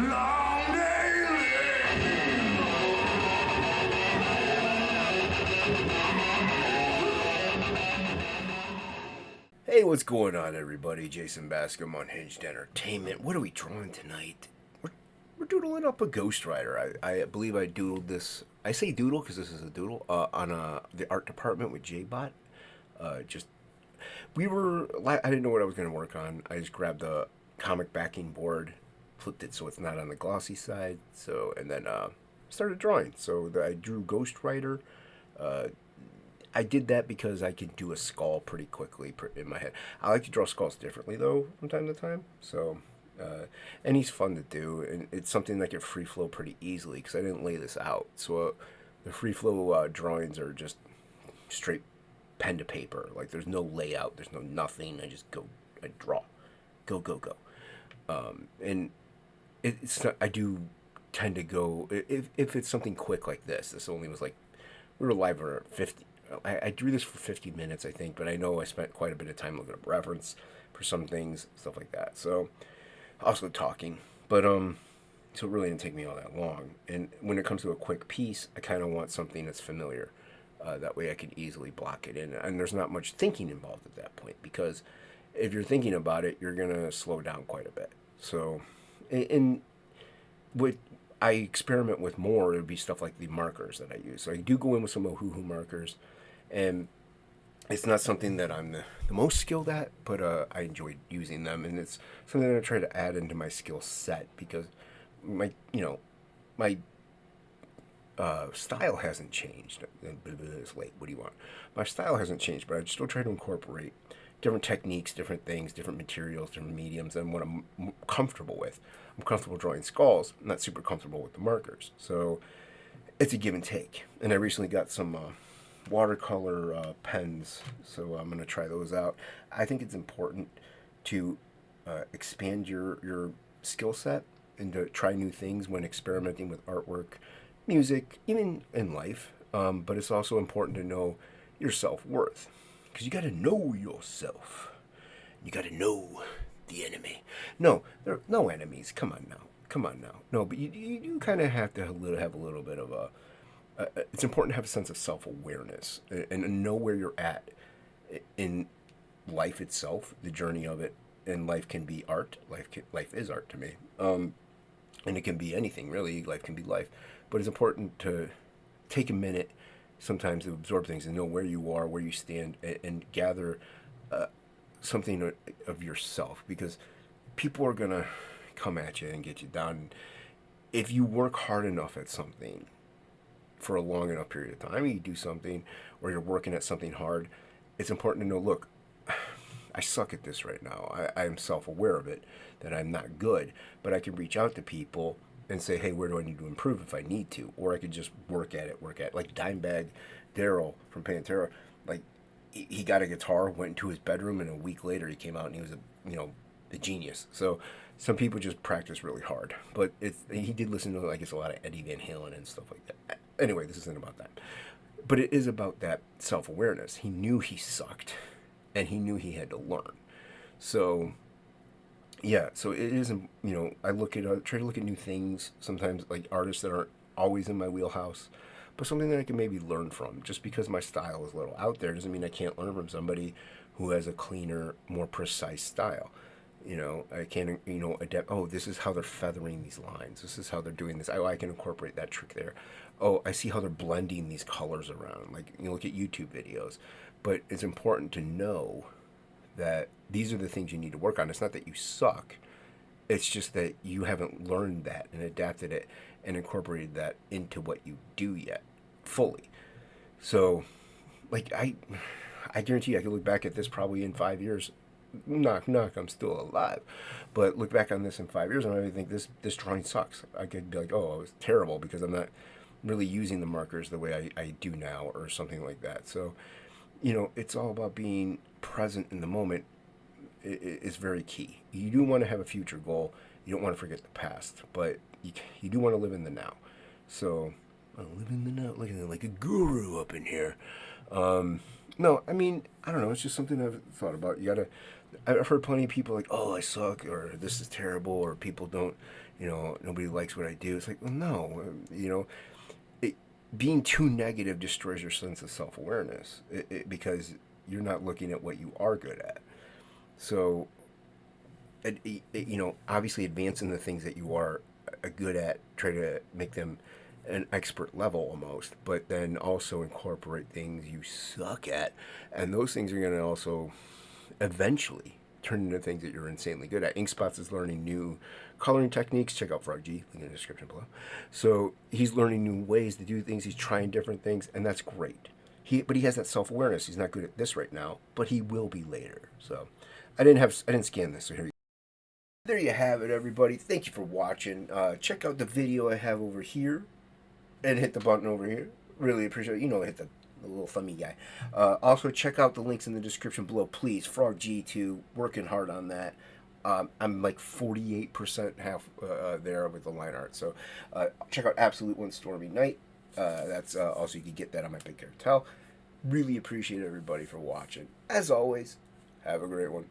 Long day Hey, what's going on, everybody? Jason Bascom, Unhinged Entertainment. What are we drawing tonight? We're doodling up a Ghost Rider. I believe I doodled this. I say doodle because this is a doodle on the art department with JBot. Just I didn't know what I was going to work on. I just grabbed the comic backing board, flipped it so it's not on the glossy side. And then started drawing. I drew Ghost Rider. I did that because I can do a skull pretty quickly in my head. I like to draw skulls differently, though, from time to time. And he's fun to do, and it's something that can free flow pretty easily because I didn't lay this out. The free flow drawings are just straight pen to paper. Like, there's no layout, there's no nothing. I draw. Go. And it's not, I do tend to go, if it's something quick like this. This only was like, we were live for 50. I drew this for 50 minutes, I think, but I know I spent quite a bit of time looking up reference for some things, stuff like that. So, also talking, but so it really didn't take me all that long. And when it comes to a quick piece, I kind of want something that's familiar. That way I can easily block it in. And there's not much thinking involved at that point, because if you're thinking about it, you're going to slow down quite a bit. So, and what I experiment with more, it would be stuff like the markers that I use. So I do go in with some Ohuhu markers, and it's not something that I'm the most skilled at, but I enjoy using them, and it's something that I try to add into my skill set because my style hasn't changed. It's late. What do you want? My style hasn't changed, but I still try to incorporate different techniques, different things, different materials, different mediums, and what I'm comfortable with. I'm comfortable drawing skulls. I'm not super comfortable with the markers. So it's a give and take. And I recently got some watercolor pens, so I'm going to try those out. I think it's important to expand your skill set and to try new things when experimenting with artwork, music, even in life. But it's also important to know your self-worth, because you got to know yourself. You got to know the enemy. No, there are no enemies. Come on now. No, but you kind of have to have a little bit of a it's important to have a sense of self-awareness and know where you're at in life itself, the journey of it. And life can be art. Life is art to me. And it can be anything, really. Life can be life. But it's important to take a minute sometimes to absorb things and know where you are, where you stand, and gather something of yourself. Because people are going to come at you and get you down. If you work hard enough at something for a long enough period of time, you do something, or you're working at something hard, it's important to know, look, I suck at this right now. I am self-aware of it, that I'm not good, but I can reach out to people and say, hey, where do I need to improve if I need to? Or I could just work at it. Like Dimebag Daryl from Pantera, like, he got a guitar, went into his bedroom, and a week later he came out and he was a genius. So some people just practice really hard, but he did listen to, I guess, a lot of Eddie Van Halen and stuff like that. Anyway, this isn't about that, but it is about that self-awareness. He knew he sucked, and he knew he had to learn. So yeah, so it isn't, I try to look at new things, sometimes like artists that aren't always in my wheelhouse, but something that I can maybe learn from. Just because my style is a little out there doesn't mean I can't learn from somebody who has a cleaner, more precise style. I can, adapt. Oh, this is how they're feathering these lines. This is how they're doing this. I can incorporate that trick there. Oh, I see how they're blending these colors around. Like, look at YouTube videos. But it's important to know that these are the things you need to work on. It's not that you suck. It's just that you haven't learned that and adapted it and incorporated that into what you do yet fully. So, like, I guarantee you I can look back at this probably in 5 years. Knock, I'm still alive. But look back on this in 5 years and I think this drawing sucks. I could be like, oh, it was terrible because I'm not really using the markers the way I do now, or something like that. So, it's all about being present in the moment. Is very key. You do want to have a future goal. You don't want to forget the past, but you do want to live in the now. So, I live in the now, like a guru up in here. No, I mean, I don't know. It's just something I've thought about. I've heard plenty of people like, oh, I suck, or this is terrible, or people don't, nobody likes what I do. It's like, well, no, it, being too negative destroys your sense of self-awareness because you're not looking at what you are good at. So, obviously advancing the things that you are good at, try to make them an expert level almost, but then also incorporate things you suck at, and those things are going to also eventually turn into things that you're insanely good at. Inkspots is learning new coloring techniques. Check out Frog G, link in the description below. So he's learning new ways to do things. He's trying different things, and that's great. But he has that self awareness. He's not good at this right now, but he will be later. So I didn't scan this. So here you go. There you have it, everybody. Thank you for watching. Check out the video I have over here, and hit the button over here. Really appreciate it. Hit the little thummy guy. Also, check out the links in the description below, please. Frog G2, working hard on that. I'm like 48% half there with the line art. So check out Absolute One Stormy Night. That's also, you can get that on my Big Cartel. Really appreciate everybody for watching. As always, have a great one.